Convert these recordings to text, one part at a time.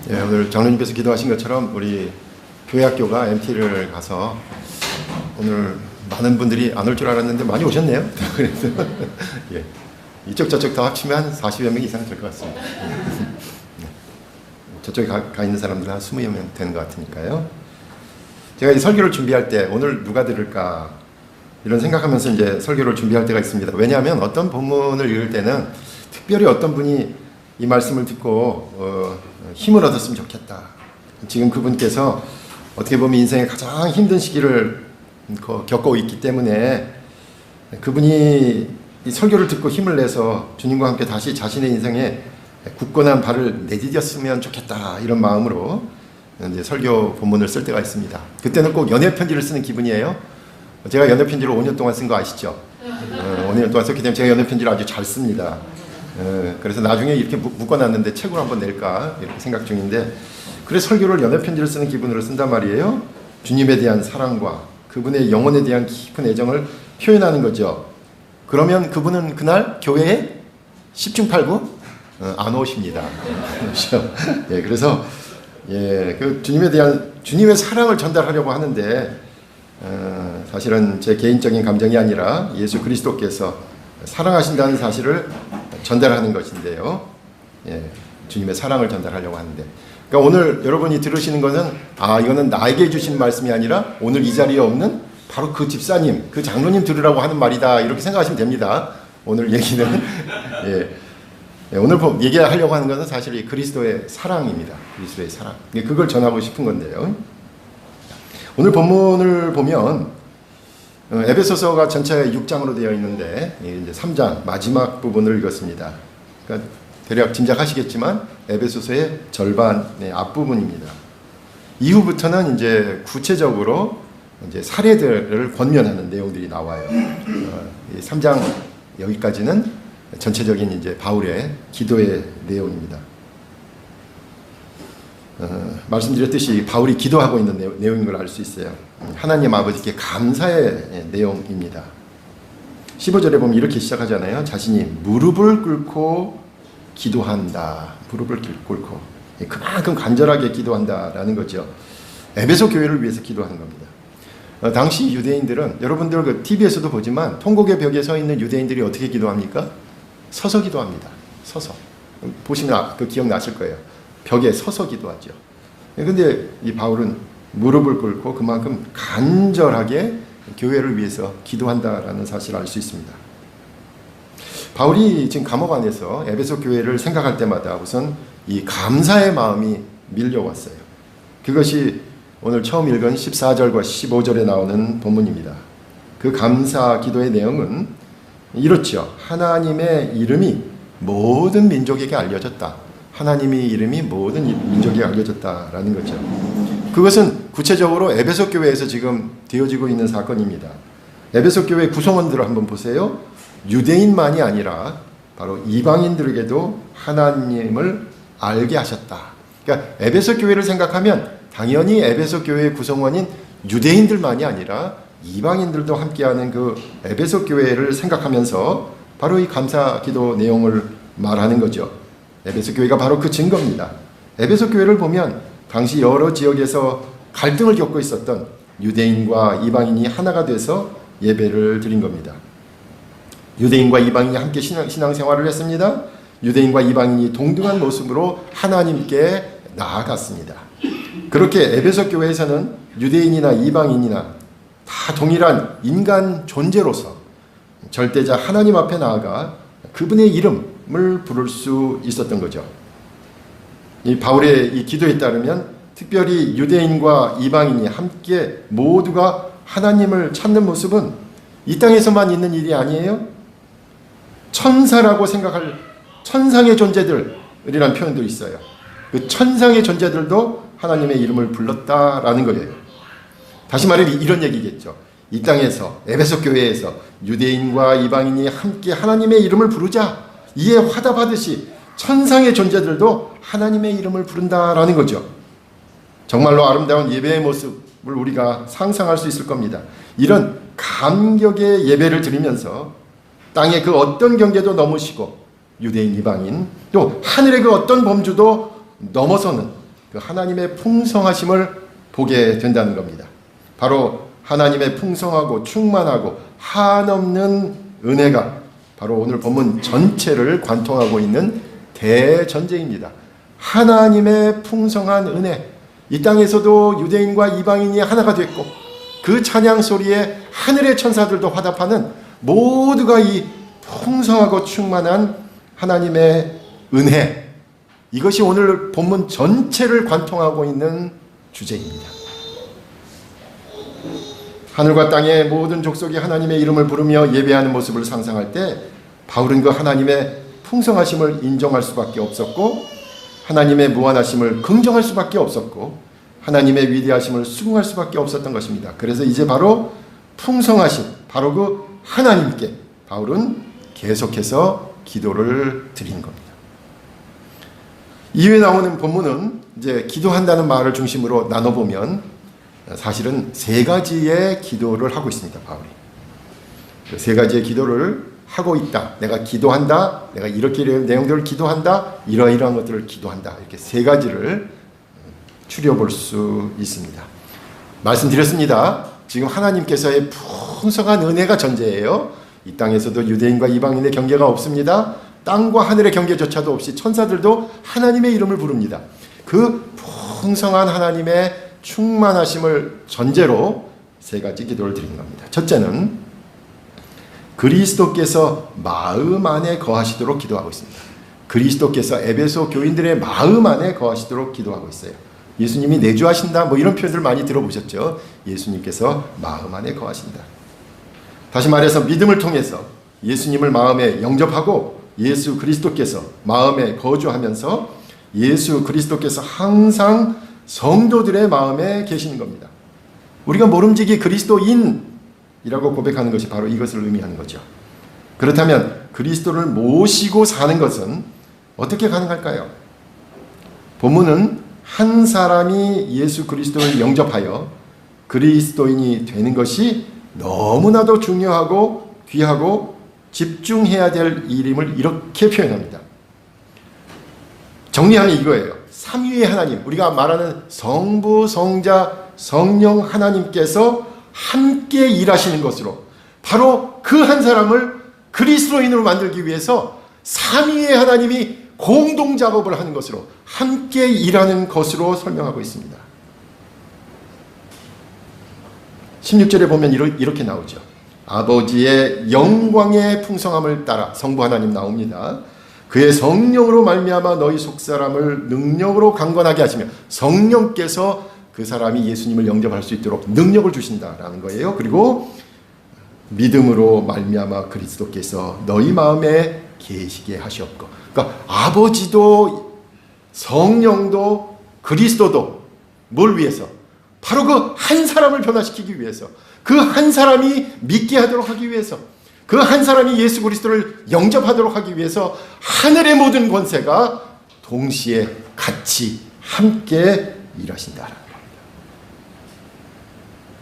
예, 오늘 장로님께서 기도하신 것처럼 우리 교회학교가 MT를 가서 오늘 많은 분들이 안 올 줄 알았는데 많이 오셨네요. 그래서 예, 이쪽 저쪽 다 합치면 한 40여 명 이상 될 것 같습니다. 저쪽에 가 있는 사람들 한 20여 명 되는 것 같으니까요. 제가 이 설교를 준비할 때 오늘 누가 들을까 이런 생각하면서 이제 설교를 준비할 때가 있습니다. 왜냐하면 어떤 본문을 읽을 때는 특별히 어떤 분이 이 말씀을 듣고 힘을 얻었으면 좋겠다. 지금 그분께서 어떻게 보면 인생의 가장 힘든 시기를 겪고 있기 때문에 그분이 이 설교를 듣고 힘을 내서 주님과 함께 다시 자신의 인생에 굳건한 발을 내디뎠으면 좋겠다, 이런 마음으로 이제 설교 본문을 쓸 때가 있습니다. 그때는 꼭 연애 편지를 쓰는 기분이에요. 제가 연애 편지를 5년 동안 쓴 거 아시죠? 5년 동안 썼기 때문에 제가 연애 편지를 아주 잘 씁니다. 그래서 나중에 이렇게 묶어놨는데 책으로 한번 낼까 이렇게 생각 중인데, 그래서 설교를 연애 편지를 쓰는 기분으로 쓴단 말이에요. 주님에 대한 사랑과 그분의 영혼에 대한 깊은 애정을 표현하는 거죠. 그러면 그분은 그날 교회에 10중 8구 안 오십니다. 예, 그래서 그 주님에 대한 주님의 사랑을 전달하려고 하는데 사실은 제 개인적인 감정이 아니라 예수 그리스도께서 사랑하신다는 사실을 전달하는 것인데요. 예, 주님의 사랑을 전달하려고 하는데, 그러니까 오늘 여러분이 들으시는 것은 이거는 나에게 주신 말씀이 아니라 오늘 이 자리에 없는 바로 그 집사님, 그 장로님 들으라고 하는 말이다, 이렇게 생각하시면 됩니다. 오늘 얘기는 오늘 얘기하려고 하는 것은 사실 이 그리스도의 사랑입니다. 그리스도의 사랑. 그걸 전하고 싶은 건데요. 오늘 본문을 보면 에베소서가 전체 6장으로 되어 있는데 이제 3장 마지막 부분을 읽었습니다. 그러니까 대략 짐작하시겠지만 에베소서의 절반의 앞부분입니다. 이후부터는 이제 구체적으로 이제 사례들을 권면하는 내용들이 나와요. 3장 여기까지는 전체적인 이제 바울의 기도의 내용입니다. 말씀드렸듯이 바울이 기도하고 있는 내용인 걸 알 수 있어요. 하나님 아버지께 감사의 내용입니다. 15절에 보면 이렇게 시작하잖아요. 자신이 무릎을 꿇고 기도한다. 무릎을 꿇고 그만큼 간절하게 기도한다라는 거죠. 에베소 교회를 위해서 기도하는 겁니다. 당시 유대인들은 여러분들 그 TV에서도 보지만 통곡의 벽에 서 있는 유대인들이 어떻게 기도합니까? 서서 기도합니다. 서서. 보시면 그 기억나실 거예요. 벽에 서서 기도하죠. 그런데 이 바울은 무릎을 꿇고 그만큼 간절하게 교회를 위해서 기도한다라는 사실을 알 수 있습니다. 바울이 지금 감옥 안에서 에베소 교회를 생각할 때마다 우선 이 감사의 마음이 밀려왔어요. 그것이 오늘 처음 읽은 14절과 15절에 나오는 본문입니다. 그 감사 기도의 내용은 이렇죠. 하나님의 이름이 모든 민족에게 알려졌다. 하나님의 이름이 모든 민족에게 알려졌다라는 거죠. 그것은 구체적으로 에베소 교회에서 지금 되어지고 있는 사건입니다. 에베소 교회 구성원들을 한번 보세요. 유대인만이 아니라 바로 이방인들에게도 하나님을 알게 하셨다. 그러니까 에베소 교회를 생각하면 당연히 에베소 교회의 구성원인 유대인들만이 아니라 이방인들도 함께하는 그 에베소 교회를 생각하면서 바로 이 감사 기도 내용을 말하는 거죠. 에베소 교회가 바로 그 증거입니다. 에베소 교회를 보면 당시 여러 지역에서 갈등을 겪고 있었던 유대인과 이방인이 하나가 돼서 예배를 드린 겁니다. 유대인과 이방인이 함께 신앙생활을 했습니다. 유대인과 이방인이 동등한 모습으로 하나님께 나아갔습니다. 그렇게 에베소 교회에서는 유대인이나 이방인이나 다 동일한 인간 존재로서 절대자 하나님 앞에 나아가 그분의 이름을 부를 수 있었던 거죠. 이 바울의 이 기도에 따르면 특별히 유대인과 이방인이 함께 모두가 하나님을 찾는 모습은 이 땅에서만 있는 일이 아니에요. 천사라고 생각할 천상의 존재들이라는 표현도 있어요. 그 천상의 존재들도 하나님의 이름을 불렀다라는 거예요. 다시 말해 이런 얘기겠죠. 이 땅에서 에베소 교회에서 유대인과 이방인이 함께 하나님의 이름을 부르자, 이에 화답하듯이 천상의 존재들도 하나님의 이름을 부른다라는 거죠. 정말로 아름다운 예배의 모습을 우리가 상상할 수 있을 겁니다. 이런 감격의 예배를 드리면서 땅의 그 어떤 경계도 넘으시고 유대인, 이방인, 또 하늘의 그 어떤 범주도 넘어서는 그 하나님의 풍성하심을 보게 된다는 겁니다. 바로 하나님의 풍성하고 충만하고 한없는 은혜가 바로 오늘 본문 전체를 관통하고 있는 대전제입니다. 하나님의 풍성한 은혜, 이 땅에서도 유대인과 이방인이 하나가 됐고 그 찬양 소리에 하늘의 천사들도 화답하는 모두가 이 풍성하고 충만한 하나님의 은혜, 이것이 오늘 본문 전체를 관통하고 있는 주제입니다. 하늘과 땅의 모든 족속이 하나님의 이름을 부르며 예배하는 모습을 상상할 때 바울은 그 하나님의 풍성하심을 인정할 수밖에 없었고 하나님의 무한하심을 긍정할 수밖에 없었고 하나님의 위대하심을 수긍할 수밖에 없었던 것입니다. 그래서 이제 바로 풍성하심, 바로 그 하나님께 바울은 계속해서 기도를 드리는 겁니다. 이후에 나오는 본문은 이제 기도한다는 말을 중심으로 나눠보면 사실은 세 가지의 기도를 하고 있습니다. 바울이 세 가지의 기도를 하고 있다. 내가 기도한다. 내가 이렇게 내용들을 기도한다. 이러이러한 것들을 기도한다. 이렇게 세 가지를 추려볼 수 있습니다. 말씀드렸습니다. 지금 하나님께서의 풍성한 은혜가 전제예요. 이 땅에서도 유대인과 이방인의 경계가 없습니다. 땅과 하늘의 경계조차도 없이 천사들도 하나님의 이름을 부릅니다. 그 풍성한 하나님의 충만하심을 전제로 세 가지 기도를 드리는 겁니다. 첫째는 그리스도께서 마음 안에 거하시도록 기도하고 있습니다. 그리스도께서 에베소 교인들의 마음 안에 거하시도록 기도하고 있어요. 예수님이 내주하신다 뭐 이런 표현들 많이 들어보셨죠. 예수님께서 마음 안에 거하신다. 다시 말해서 믿음을 통해서 예수님을 마음에 영접하고 예수 그리스도께서 마음에 거주하면서 예수 그리스도께서 항상 성도들의 마음에 계시는 겁니다. 우리가 모름지기 그리스도인이라고 고백하는 것이 바로 이것을 의미하는 거죠. 그렇다면 그리스도를 모시고 사는 것은 어떻게 가능할까요? 본문은 한 사람이 예수 그리스도를 영접하여 그리스도인이 되는 것이 너무나도 중요하고 귀하고 집중해야 될 일임을 이렇게 표현합니다. 정리하면 이거예요. 삼위의 하나님, 우리가 말하는 성부, 성자, 성령 하나님께서 함께 일하시는 것으로 바로 그 한 사람을 그리스도인으로 만들기 위해서 삼위의 하나님이 공동 작업을 하는 것으로 함께 일하는 것으로 설명하고 있습니다. 16절에 보면 이렇게 나오죠. 아버지의 영광의 풍성함을 따라 성부 하나님 나옵니다. 그의 성령으로 말미암아 너희 속사람을 능력으로 강건하게 하시며 성령께서 그 사람이 예수님을 영접할 수 있도록 능력을 주신다라는 거예요. 그리고 믿음으로 말미암아 그리스도께서 너희 마음에 계시게 하시옵고, 그러니까 아버지도 성령도 그리스도도 뭘 위해서? 바로 그 한 사람을 변화시키기 위해서, 그 한 사람이 믿게 하도록 하기 위해서, 그 한 사람이 예수 그리스도를 영접하도록 하기 위해서 하늘의 모든 권세가 동시에 같이 함께 일하신다라는 겁니다.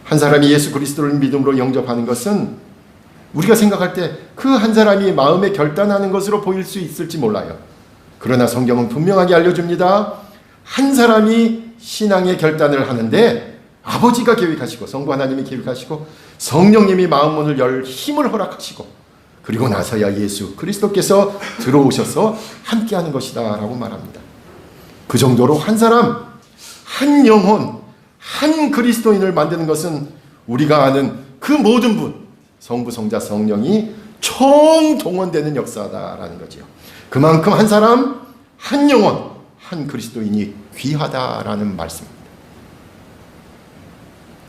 한 사람이 예수 그리스도를 믿음으로 영접하는 것은 우리가 생각할 때 그 한 사람이 마음에 결단하는 것으로 보일 수 있을지 몰라요. 그러나 성경은 분명하게 알려줍니다. 한 사람이 신앙의 결단을 하는데 아버지가 계획하시고 성부 하나님이 계획하시고 성령님이 마음문을 열 힘을 허락하시고 그리고 나서야 예수 그리스도께서 들어오셔서 함께하는 것이다 라고 말합니다. 그 정도로 한 사람, 한 영혼, 한 그리스도인을 만드는 것은 우리가 아는 그 모든 분, 성부, 성자, 성령이 총동원되는 역사다라는 거죠. 그만큼 한 사람, 한 영혼, 한 그리스도인이 귀하다라는 말씀입니다.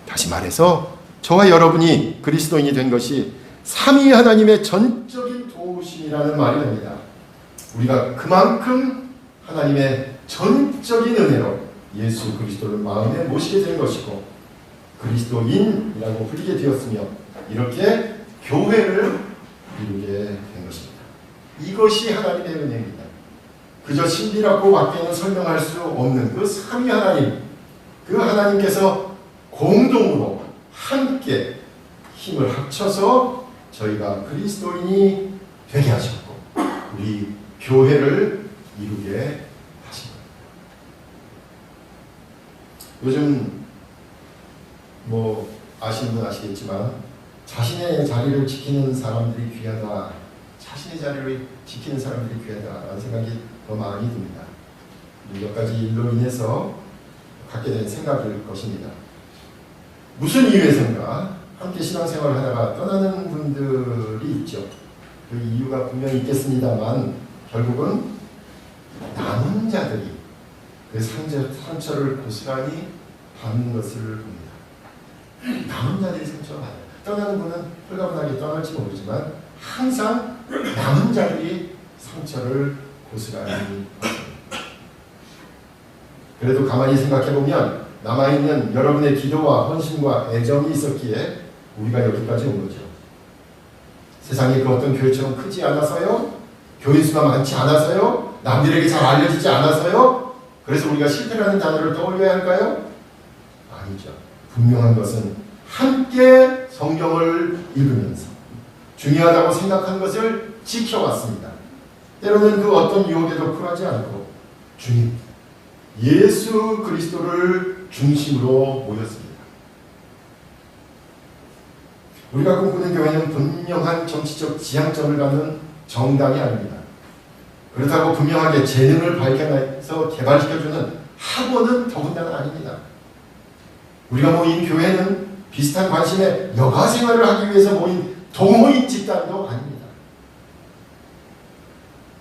다시 말해서 저와 여러분이 그리스도인이 된 것이 삼위 하나님의 전적인 도우심이라는 말이 됩니다. 우리가 그만큼 하나님의 전적인 은혜로 예수 그리스도를 마음에 모시게 된 것이고 그리스도인이라고 불리게 되었으며 이렇게 교회를 이루게 된 것입니다. 이것이 하나님의 은혜입니다. 그저 신비라고 밖에는 설명할 수 없는 그 삼위 하나님, 그 하나님께서 공동으로 함께 힘을 합쳐서 저희가 그리스도인이 되게 하셨고 우리 교회를 이루게 하신 겁니다. 요즘 뭐 아시는 분 아시겠지만 자신의 자리를 지키는 사람들이 귀하다, 자신의 자리를 지키는 사람들이 귀하다라는 생각이 더 많이 듭니다. 몇 가지 일로 인해서 갖게 된 생각일 것입니다. 무슨 이유에선가 함께 신앙생활을 하다가 떠나는 분들이 있죠. 그 이유가 분명히 있겠습니다만 결국은 남은 자들이 그 상처를 고스란히 받는 것을 봅니다. 남은 자들이 상처를 받아요. 떠나는 분은 홀가분하게 떠날지 모르지만 항상 남은 자들이 상처를 고스란히 받습니다. 그래도 가만히 생각해보면 남아있는 여러분의 기도와 헌신과 애정이 있었기에 우리가 여기까지 온 거죠. 세상이 그 어떤 교회처럼 크지 않아서요? 교인 수가 많지 않아서요? 남들에게 잘 알려지지 않아서요? 그래서 우리가 실패라는 단어를 떠올려야 할까요? 아니죠. 분명한 것은 함께 성경을 읽으면서 중요하다고 생각한 것을 지켜왔습니다. 때로는 그 어떤 유혹에도 굴하지 않고 주님, 예수 그리스도를 중심으로 모였습니다. 우리가 꿈꾸는 교회는 분명한 정치적 지향점을 갖는 정당이 아닙니다. 그렇다고 분명하게 재능을 밝혀내서 개발시켜주는 학원은 더군다나 아닙니다. 우리가 모인 교회는 비슷한 관심에 여가 생활을 하기 위해서 모인 동호인 집단도 아닙니다.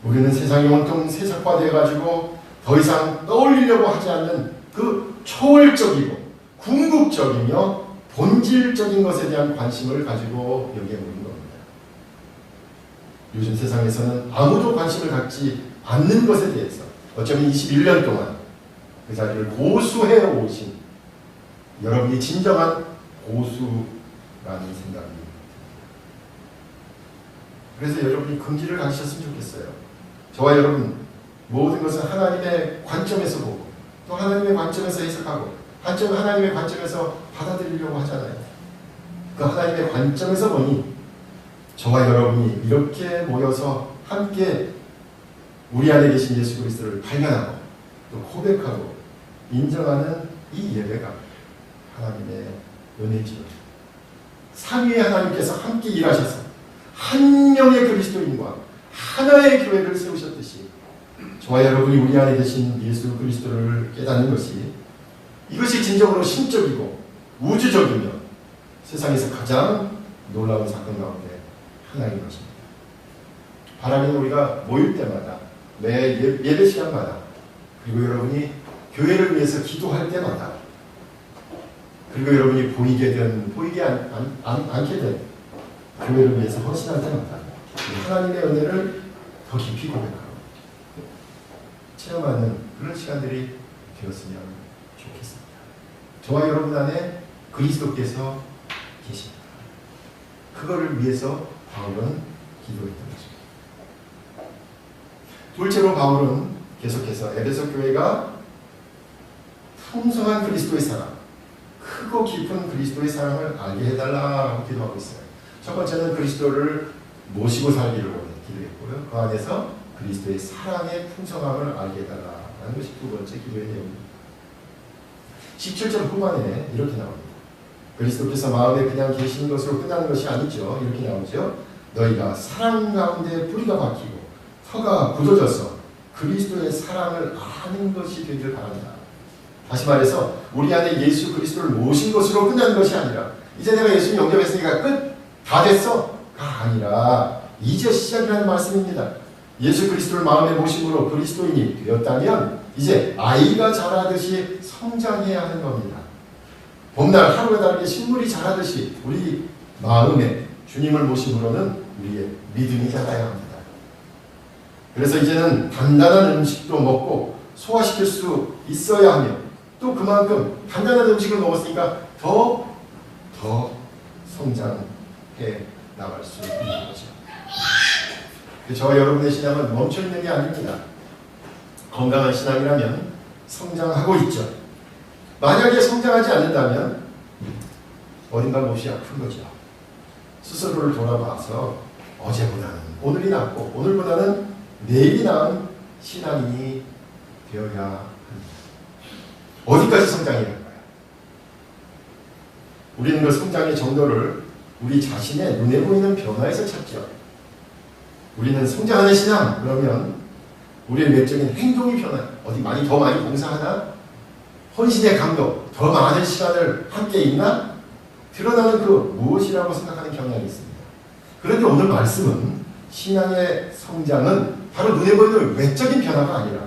우리는 세상이 온통 세속화되어가지고 더 이상 떠올리려고 하지 않는 그 초월적이고 궁극적이며 본질적인 것에 대한 관심을 가지고 여기에 모인 겁니다. 요즘 세상에서는 아무도 관심을 갖지 않는 것에 대해서 어쩌면 21년 동안 그 자리를 고수해 오신 여러분이 진정한 고수라는 생각이 듭니다. 그래서 여러분이 긍지를 가지셨으면 좋겠어요. 저와 여러분 모든 것은 하나님의 관점에서 보고 또 하나님의 관점에서 해석하고 하나님의 관점에서 받아들이려고 하잖아요. 그 하나님의 관점에서 보니 저와 여러분이 이렇게 모여서 함께 우리 안에 계신 예수 그리스도를 발견하고 또 고백하고 인정하는 이 예배가 하나님의 은혜지요. 삼위의 하나님께서 함께 일하셔서 한 명의 그리스도인과 하나의 교회를 세우셨듯이 저와 여러분이 우리 안에 계신 예수 그리스도를 깨닫는 것이 이것이 진정으로 신적이고 우주적이며 세상에서 가장 놀라운 사건 가운데 하나인 것입니다. 하나님은 우리가 모일 때마다 매 예배 시간마다 그리고 여러분이 교회를 위해서 기도할 때마다 그리고 여러분이 보이게 않게 된 교회를 위해서 헌신할 때마다 하나님의 은혜를 더 깊이 고백하고 체험하는 그런 시간들이 되었으면 좋겠습니다. 저와 여러분 안에 그리스도께서 계십니다. 그거를 위해서 바울은 기도했던 것입니다. 둘째로 바울은 계속해서 에베소 교회가 풍성한 그리스도의 사랑, 크고 깊은 그리스도의 사랑을 알게 해달라고 기도하고 있어요. 첫 번째는 그리스도를 모시고 살기를 기도했고요. 그 안에서 그리스도의 사랑의 풍성함을 알게 해달라는 것이 두 번째 기도의 내용입니다. 17절 후반에 이렇게 나옵니다. 그리스도께서 마음에 그냥 계신 것으로 끝나는 것이 아니죠. 이렇게 나오죠. 너희가 사랑 가운데 뿌리가 박히고 터가 굳어져서 그리스도의 사랑을 아는 것이 되길 바란다. 다시 말해서 우리 안에 예수 그리스도를 모신 것으로 끝나는 것이 아니라 이제 내가 예수님 영접했으니까 끝! 다 됐어! 가 아니라 이제 시작이라는 말씀입니다. 예수 그리스도를 마음에 모심으로 그리스도인이 되었다면 이제 아이가 자라듯이 성장해야 하는 겁니다. 봄날 하루가 다르게 식물이 자라듯이 우리 마음에 주님을 모심으로는 우리의 믿음이 자라야 합니다. 그래서 이제는 단단한 음식도 먹고 소화시킬 수 있어야 하며 또 그만큼 단단한 음식을 먹었으니까 더 성장해 나갈 수 있는 거죠. 저와 여러분의 신앙은 멈춰있는 게 아닙니다. 건강한 신앙이라면 성장하고 있죠. 만약에 성장하지 않는다면 어딘가 몹시 아픈 거죠. 스스로를 돌아봐서 어제보다는 오늘이 낫고 오늘보다는 내일이 나은 신앙인이 되어야 합니다. 어디까지 성장해야 할까요? 우리는 그 성장의 정도를 우리 자신의 눈에 보이는 변화에서 찾죠. 우리는 성장하는 신앙, 그러면 우리의 외적인 행동이 변화, 어디 더 많이 봉사하나? 헌신의 강도, 더 많은 시간을 함께 있나? 드러나는 그 무엇이라고 생각하는 경향이 있습니다. 그런데 오늘 말씀은 신앙의 성장은 바로 눈에 보이는 외적인 변화가 아니라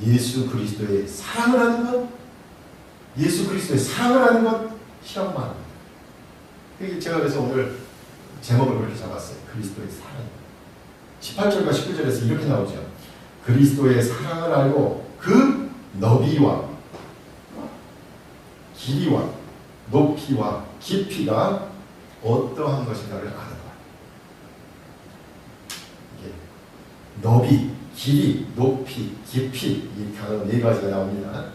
예수 그리스도의 사랑을 하는 것, 예수 그리스도의 사랑을 하는 것이라고 말합니다. 제가 그래서 오늘 제목을 그렇게 잡았어요. 그리스도의 사랑. 18절과 19절에서 이렇게 나오죠. 그리스도의 사랑을 알고 그 너비와 길이와 높이와 깊이가 어떠한 것인가를 아는 거예요. 이게 너비, 길이, 높이, 깊이 이 단어 4가지가 나옵니다.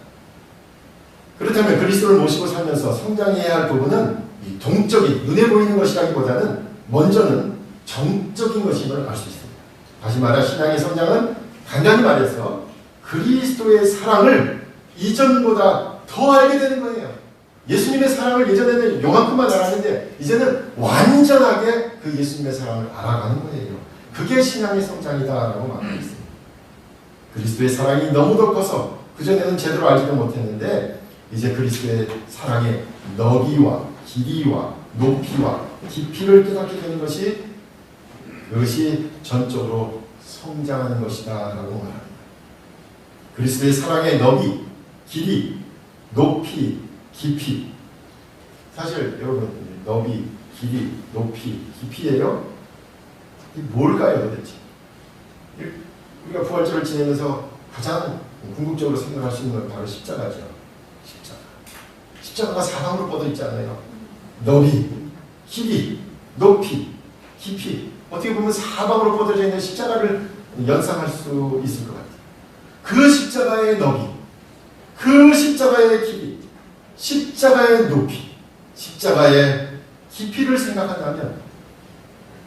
그렇다면 그리스도를 모시고 살면서 성장해야 할 부분은 이 동적인 눈에 보이는 것이라기보다는 먼저는 정적인 것임을 알 수 있습니다. 다시 말해 신앙의 성장은 간단히 말해서 그리스도의 사랑을 이전보다 더 알게 되는 거예요. 예수님의 사랑을 예전에는 요만큼만 알았는데 이제는 완전하게 그 예수님의 사랑을 알아가는 거예요. 그게 신앙의 성장이다라고 말하고 있습니다. 그리스도의 사랑이 너무도 커서 그전에는 제대로 알지도 못했는데 이제 그리스도의 사랑의 너비와 길이와 높이와 깊이를 깨닫게 되는 것이 그것이 전적으로 성장하는 것이다 라고 말합니다. 그리스도의 사랑의 너비, 길이, 높이, 깊이. 사실 여러분 너비, 길이, 높이, 깊이예요? 이게 뭘까요 도대체? 우리가 부활절을 지내면서 가장 궁극적으로 생각할 수 있는 건 바로 십자가죠. 십자가가 사방으로 뻗어 있잖아요. 너비, 길이, 높이, 깊이. 어떻게 보면 사방으로 뻗어져 있는 십자가를 연상할 수 있을 것 같아요. 그 십자가의 너비, 그 십자가의 길이, 십자가의 높이, 십자가의 깊이를 생각한다면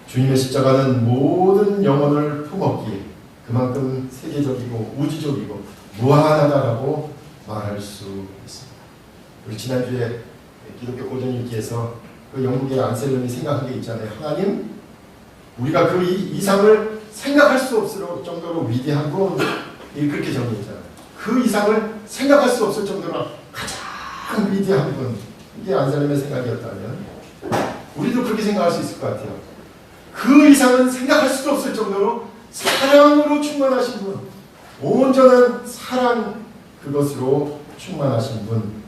주님의 십자가는 모든 영혼을 품었기에 그만큼 세계적이고 우주적이고 무한하다라고 말할 수 있습니다. 우리 지난주에 기독교 고전일기에서 그 영국의 안셀름이 생각한 게 있잖아요. 하나님, 우리가 그 이상을 생각할 수 없을 정도로 위대한 분, 그렇게 정리했잖아요. 그 이상을 생각할 수 없을 정도로 가장 위대한 분, 이게 안셀름의 생각이었다면 우리도 그렇게 생각할 수 있을 것 같아요. 그 이상은 생각할 수도 없을 정도로 사랑으로 충만하신 분, 온전한 사랑 그것으로 충만하신 분,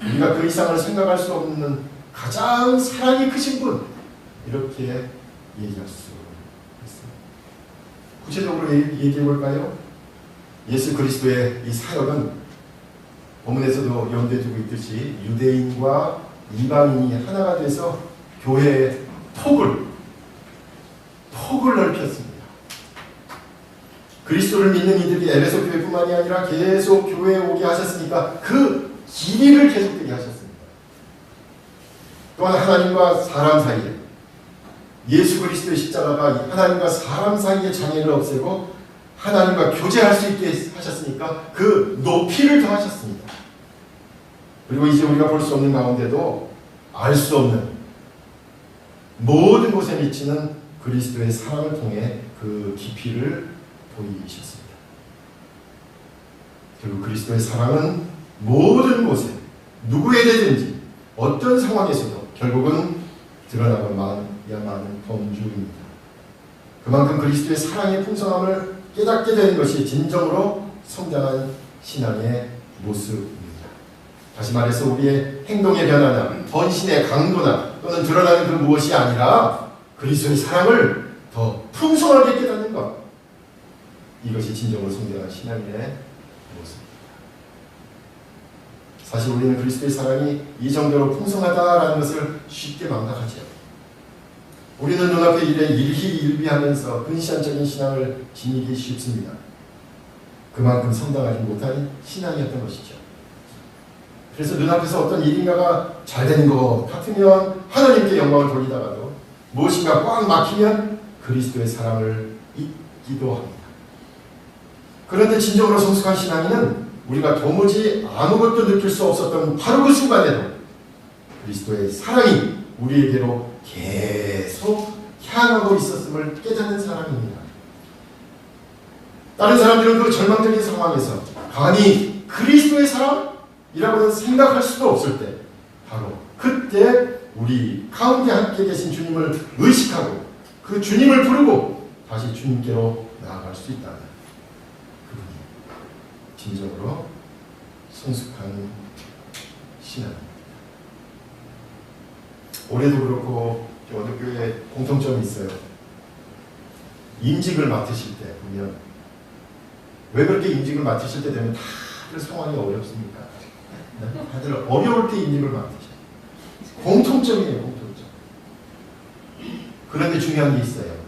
우리가 그 이상을 생각할 수 없는 가장 사랑이 크신 분, 이렇게 얘기할 수 있습니다. 구체적으로 얘기해 볼까요? 예수 그리스도의 이 사역은 본문에서도 염두에 두고 있듯이 유대인과 이방인이 하나가 돼서 교회의 폭을 넓혔습니다. 그리스도를 믿는 이들이 에베소 교회뿐만이 아니라 계속 교회에 오게 하셨으니까 그 길이를 계속되게 하셨습니다. 또한 하나님과 사람 사이에 예수 그리스도의 십자가가 하나님과 사람 사이의 장애를 없애고 하나님과 교제할 수 있게 하셨으니까 그 높이를 더하셨습니다. 그리고 이제 우리가 볼 수 없는 가운데도 알 수 없는 모든 곳에 미치는 그리스도의 사랑을 통해 그 깊이를 보이셨습니다. 그리고 그리스도의 사랑은 모든 곳에 누구에게든지 어떤 상황에서도 결국은 드러나야만은 범주입니다. 그만큼 그리스도의 사랑의 풍성함을 깨닫게 되는 것이 진정으로 성장한 신앙의 모습입니다. 다시 말해서 우리의 행동의 변화나 헌신의 강도나 또는 드러나는 그 무엇이 아니라 그리스도의 사랑을 더 풍성하게 깨닫는 것, 이것이 진정으로 성장한 신앙의 모습입니다. 사실 우리는 그리스도의 사랑이 이 정도로 풍성하다라는 것을 쉽게 망각하죠. 우리는 눈앞의 일에 일희일비하면서 근시안적인 신앙을 지니기 쉽습니다. 그만큼 성장하지 못한 신앙이었던 것이죠. 그래서 눈앞에서 어떤 일인가가 잘 되는 것 같으면 하나님께 영광을 돌리다가도 무엇인가 꽉 막히면 그리스도의 사랑을 잊기도 합니다. 그런데 진정으로 성숙한 신앙인은 우리가 도무지 아무것도 느낄 수 없었던 바로 그 순간에도 그리스도의 사랑이 우리에게로 계속 향하고 있었음을 깨닫는 사람입니다. 다른 사람들은 그 절망적인 상황에서 감히 그리스도의 사랑이라고는 생각할 수도 없을 때, 바로 그때 우리 가운데 함께 계신 주님을 의식하고 그 주님을 부르고 다시 주님께로 나아갈 수 있다는 그분이 진정으로 성숙한 신앙입니다. 올해도 그렇고 어느 교회에 공통점이 있어요. 임직을 맡으실 때 보면, 왜 그렇게 임직을 맡으실 때 되면 다들 상황이 어렵습니까? 다들 어려울 때 임직을 맡으셔요. 공통점이에요, 공통점. 그런데 중요한 게 있어요.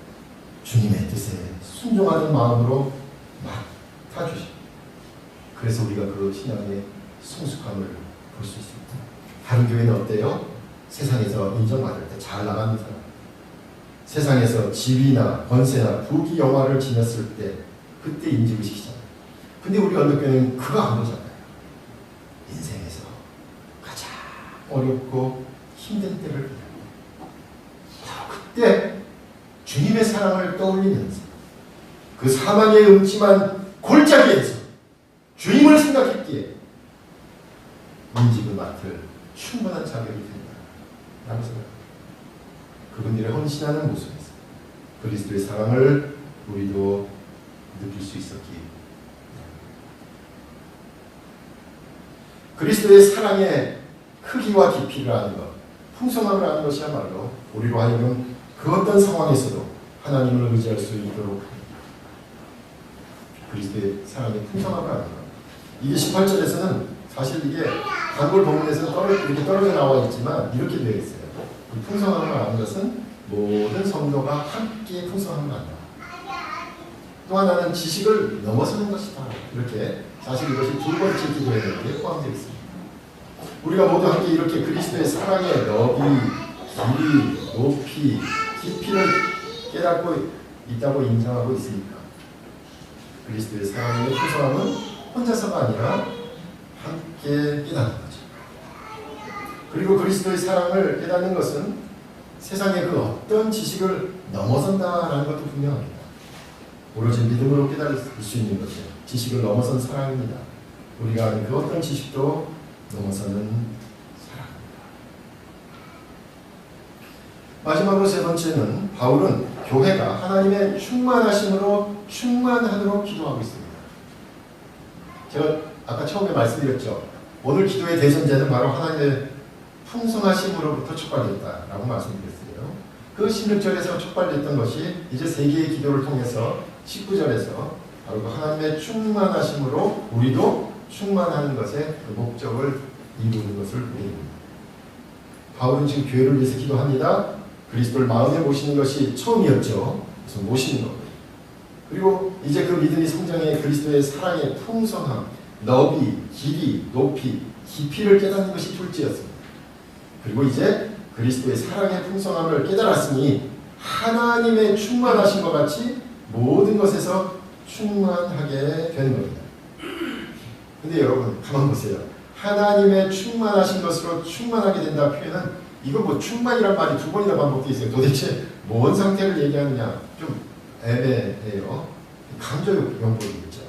주님의 뜻에 순종하는 마음으로 맡아주시고, 그래서 우리가 그 신앙의 성숙함을 볼 수 있습니다. 다른 교회는 어때요? 세상에서 인정받을 때 잘 나가는 사람, 세상에서 지위나 권세나 부귀 영화를 지녔을 때 그때 인직을 시키잖아요. 근데 우리 어느 교회는 그거 안 보잖아요. 인생에서 가장 어렵고 힘든 때를 바로 그때 주님의 사랑을 떠올리면서 그 사망의 음침한 골짜기에서 주님을 생각했기에 인직을 맡을 충분한 자격이 된다 라고 생각합니다. 그분들의 헌신하는 모습에서 그리스도의 사랑을 우리도 느낄 수 있었기. 그리스도의 사랑의 크기와 깊이를 아는 것, 풍성함을 아는 것이야말로 우리로 하여금 그 어떤 상황에서도 하나님을 의지할 수 있도록 그리스도의 사랑의 풍성함을 아는 것. 이게 18절에서는 사실 이게 단골 본문에서는 이렇게 떨어져 나와 있지만 이렇게 되어 있어요. 이 풍성함을 아는 것은 모든 성도가 함께 풍성함을 안다. 또 하나는 지식을 넘어서는 것이다. 이렇게 사실 이것이 두 번째 기도에 포함되어 있습니다. 우리가 모두 함께 이렇게 그리스도의 사랑의 너비, 길이, 높이, 깊이를 깨닫고 있다고 인정하고 있으니까 그리스도의 사랑의 풍성함은 혼자서가 아니라 함께 깨닫는 거죠. 그리고 그리스도의 사랑을 깨닫는 것은 세상의 그 어떤 지식을 넘어선다라는 것도 분명합니다. 오로지 믿음으로 깨달을 수 있는 것이 지식을 넘어선 사랑입니다. 우리가 아는 그 어떤 지식도 넘어서는 사랑입니다. 마지막으로 세 번째는 바울은 교회가 하나님의 충만하심으로 충만하도록 기도하고 있습니다. 제가 아까 처음에 말씀드렸죠. 오늘 기도의 대전제는 바로 하나님의 풍성하심으로부터 촉발됐다라고 말씀드렸어요. 그 16절에서 촉발됐던 것이 이제 세 개의 기도를 통해서 19절에서 바로 그 하나님의 충만하심으로 우리도 충만하는 것의 그 목적을 이루는 것을 보입니다. 바울은 지금 교회를 위해서 기도합니다. 그리스도를 마음에 모시는 것이 처음이었죠. 그래서 모시는 것. 그리고 이제 그 믿음이 성장해 그리스도의 사랑의 풍성함, 너비, 길이, 높이, 깊이를 깨닫는 것이 둘째였습니다. 그리고 이제 그리스도의 사랑의 풍성함을 깨달았으니 하나님의 충만하신 것 같이 모든 것에서 충만하게 되는 겁니다. 근데 여러분 가만 보세요. 하나님의 충만하신 것으로 충만하게 된다 표현은 이거 뭐 충만이란 말이 두 번이나 반복되어 있어요. 도대체 뭔 상태를 얘기하느냐 좀 애매해요. 강조 용법이겠죠.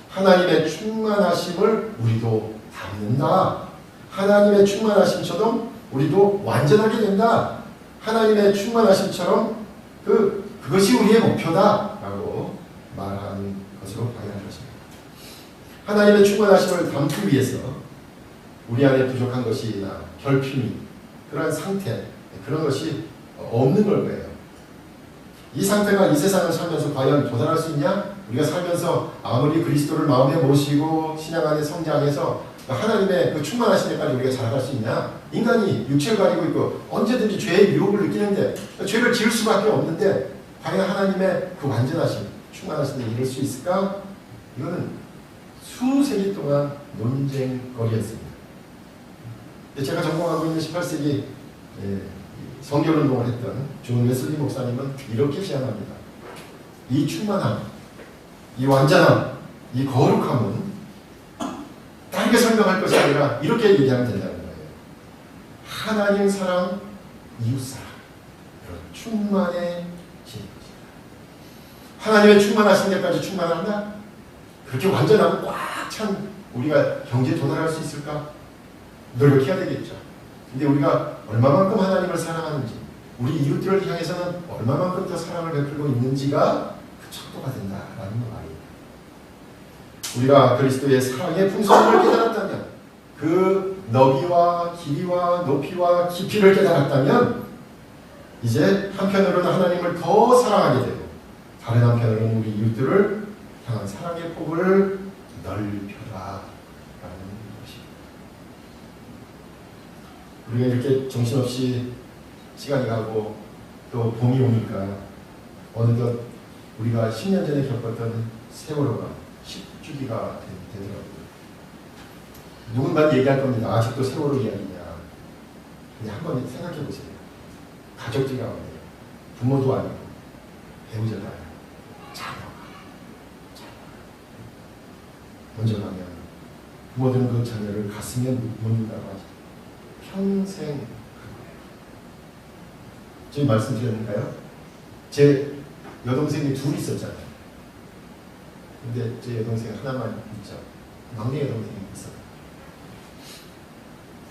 하나님의 충만하심을 우리도 담는다. 하나님의 충만하심처럼 우리도 완전하게 된다. 하나님의 충만하심처럼 그것이 우리의 목표다라고 말하는 것으로 방향한 것입니다. 하나님의 충만하심을 담기 위해서 우리 안에 부족한 것이나 결핍이 그런 상태 그런 것이 없는 걸 거예요. 이 상태가 이 세상을 살면서 과연 도달할 수 있냐? 우리가 살면서 아무리 그리스도를 마음에 모시고 신앙 안에 성장해서 하나님의 그 충만하신 데까지 우리가 자라갈 수 있냐? 인간이 육체를 가지고 있고 언제든지 죄의 유혹을 느끼는데 죄를 지을 수밖에 없는데 과연 하나님의 그 완전하심, 충만하신 데 이룰 수 있을까? 이거는 수세기 동안 논쟁거리였습니다. 제가 전공하고 있는 18세기 성결운동을 했던 존 웨슬리 목사님은 이렇게 제안합니다. 이 충만함, 이 완전함, 이 거룩함은 다르게 설명할 것이 아니라 이렇게 얘기하면 된다는 거예요. 하나님 사랑, 이웃 사랑, 이런 충만해지는 것입니다. 하나님의 충만하신 데까지 충만한다? 그렇게 완전하고 꽉 찬 우리가 경지에 도달할 수 있을까? 노력해야 되겠죠. 근데 우리가 얼마만큼 하나님을 사랑하는지, 우리 이웃들을 향해서는 얼마만큼 더 사랑을 베풀고 있는지가 그 척도가 된다라는 말이에요. 우리가 그리스도의 사랑의 풍성함을 깨달았다면, 그 너비와 길이와 높이와 깊이를 깨달았다면, 이제 한편으로는 하나님을 더 사랑하게 되고, 다른 한편으로는 우리 이웃들을 향한 사랑의 폭을 넓혀라 라는 것입니다. 우리가 이렇게 정신없이 시간이 가고 또 봄이 오니까 어느덧 우리가 10년 전에 겪었던 세월호가 10주기가 되더라고요. 누군가 얘기할 겁니다. 아직도 세월호 이야기냐. 근데 한번 생각해 보세요. 가족들이 아니에요. 부모도 아니고 배우자도 아니고 자녀가 먼저 가면 부모들은 그 자녀를 가슴에 묻는다고 하죠. 평생 할 거예요. 지금 말씀드렸는가요? 제 여동생이 둘 있었잖아요. 근데 제 여동생 하나만 있죠. 막내 여동생이 있어요.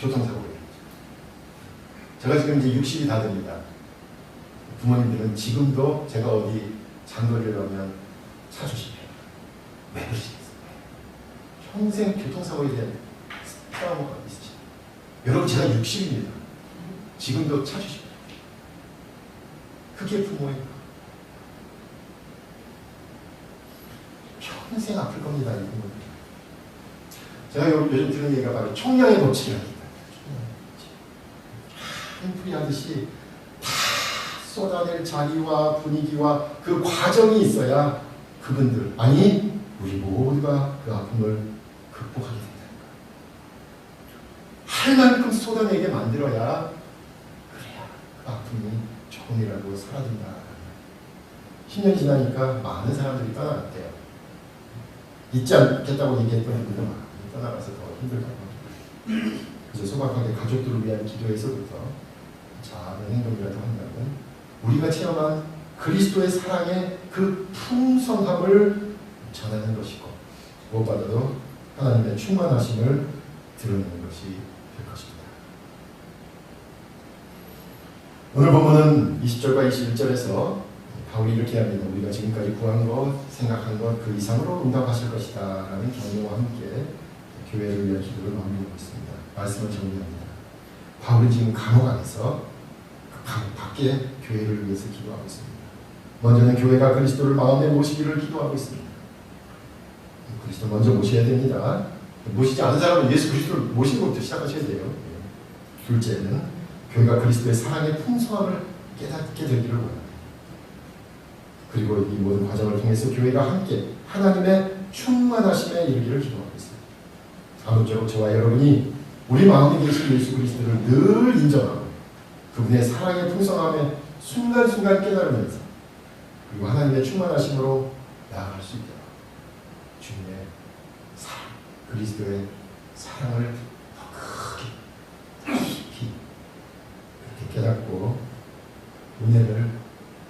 교통사고에. 제가 지금 이제 60이 다 됩니다. 부모님들은 지금도 제가 어디 장거리를 가면 차 조심해요. 왜 그러시겠어요? 평생 교통사고에 대한 트라우마가 있으시죠. 여러분 제가 60입니다. 지금도 차 조심해요. 그게 부모예요. 평생 아플 겁니다. 이 부모님. 제가 요즘 들은 얘기가 바로 총량의 법칙이랍니다. 한풀이 하듯이 다 쏟아낼 자리와 분위기와 그 과정이 있어야 그분들, 아니 우리 모두가 그 아픔을 극복하게 된다는 거예요. 할 만큼 쏟아내게 만들어야 그래야 그 아픔이 조금이라도 사라진다. 10년 지나니까 많은 사람들이 떠나갔대요. 잊지 않겠다고 얘기했던 분들도 많이 떠나가서 더 힘들다고. 그래서 소박하게 가족들을 위한 기도에서부터 작은 행동이라도 한다면 우리가 체험한 그리스도의 사랑의 그 풍성함을 전하는 것이고, 무엇보다도 하나님의 충만하심을 드러내는 것이 될 것입니다. 오늘 본문은 20절과 21절에서 바울이 이렇게 합니다. 우리가 지금까지 구한 것, 생각한 것 그 이상으로 응답하실 것이다 라는 격려와 함께 교회를 위한 기도를 마무리하고 있습니다. 말씀을 정리합니다. 바울은 지금 감옥 안에서 감옥 밖에 교회를 위해서 기도하고 있습니다. 먼저는 교회가 그리스도를 마음에 모시기를 기도하고 있습니다. 그리스도 먼저 모셔야 됩니다. 모시지 않은 사람은 예수 그리스도를 모시는 것부터 시작하셔야 돼요. 둘째는 교회가 그리스도의 사랑의 풍성함을 깨닫게 되기를 원합니다. 그리고 이 모든 과정을 통해서 교회가 함께 하나님의 충만하심에 이르기를 기도하고 있습니다. 아무쪼록 저와 여러분이 우리 마음에 계신 예수 그리스도를 늘 인정하고 그분의 사랑의 풍성함에 순간순간 깨달으면서 그리고 하나님의 충만하심으로 나아갈 수 있도록 주님의 사랑, 그리스도의 사랑을 더 크게 깊이 이렇게 깨닫고 은혜를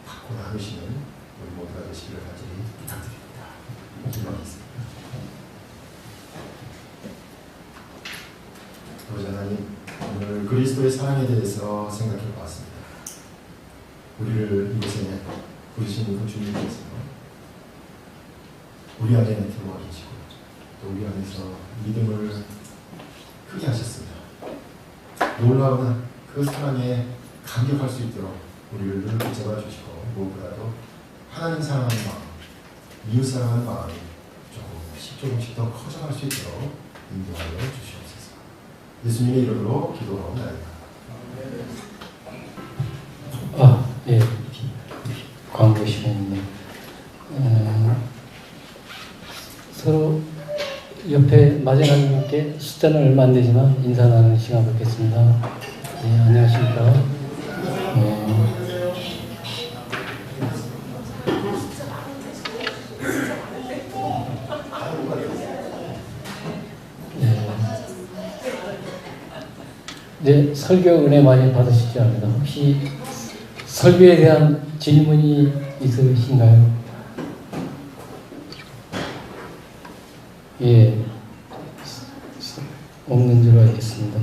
받고 나누시는 우리 모두가 되시기를 간절히 부탁드립니다. 기도하겠습니다. 아버지 하나님, 오늘 그리스도의 사랑에 대해서 생각해 보았습니다. 우리를 이곳에 부르신 그 주님께서 우리 안에 들어와 계시고 또 우리 안에서 믿음을 크게 하셨습니다. 놀라운 그 사랑에 감격할 수 있도록 우리를 늘 붙잡아 주시고 무엇보다도 하나님 사랑하는 마음, 이웃 사랑하는 마음이 조금씩 더 커져갈 수 있도록 인도하여 주시옵소서. 예수님의 이름으로 기도하옵나이다. 예, 광고 시간입니다. 서로 옆에 맞이하는 분께 숫자는 얼마 안 되지만 인사 나누는 시간 갖겠습니다. 예, 안녕하십니까. 이제 설교 은혜 많이 받으시지 않습니다. 혹시 설교에 대한 질문이 있으신가요? 예, 없는 줄 알겠습니다.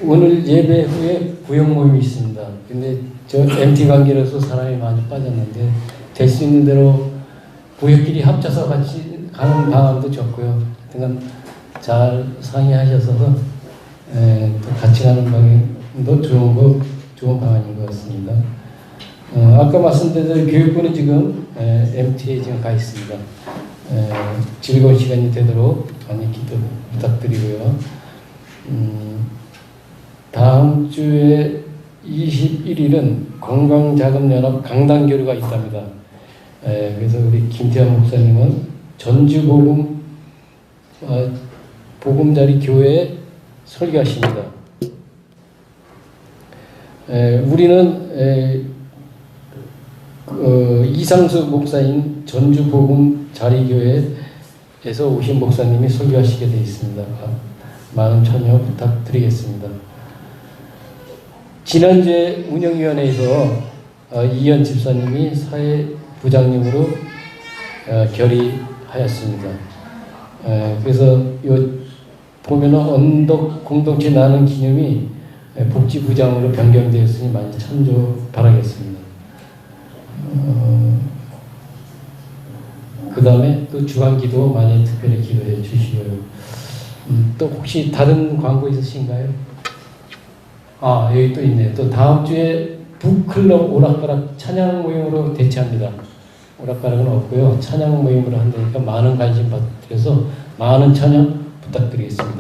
오늘 예배 후에 구역 모임이 있습니다. 근데 저 MT 관계로서 사람이 많이 빠졌는데 될 수 있는 대로 구역끼리 합쳐서 같이 가는 방안도 좋고요. 하여튼 잘 상의하셔서 또 같이 가는 방향도 좋은 방안인 것 같습니다. 아까 말씀드린 교육부는 지금 MT에 지금 가 있습니다. 즐거운 시간이 되도록 많이 기도 부탁드리고요. 다음 주에 21일은 건강자금연합 강단교류가 있답니다. 그래서 우리 김태환 목사님은 전주복음 보금자리 교회에 설교하십니다. 우리는 이상수 목사인 전주복음 자리교회에서 오신 목사님이 설교하시게 되어 있습니다. 많은 참여 부탁드리겠습니다. 지난주에 운영위원회에서 이현 집사님이 사회부장님으로 결의하였습니다. 그래서 보면은 언덕 공동체 나눔 기념이 복지부장으로 변경되었으니 많이 참조 바라겠습니다. 그 다음에 또 주간기도 많이 특별히 기도해 주시고요. 또 혹시 다른 광고 있으신가요? 여기 또 있네요. 또 다음 주에 북클럽 오락가락 찬양 모임으로 대체합니다. 오락가락은 없고요. 찬양 모임으로 한다니까 많은 관심 받으셔서 많은 찬양 부탁드리겠습니다.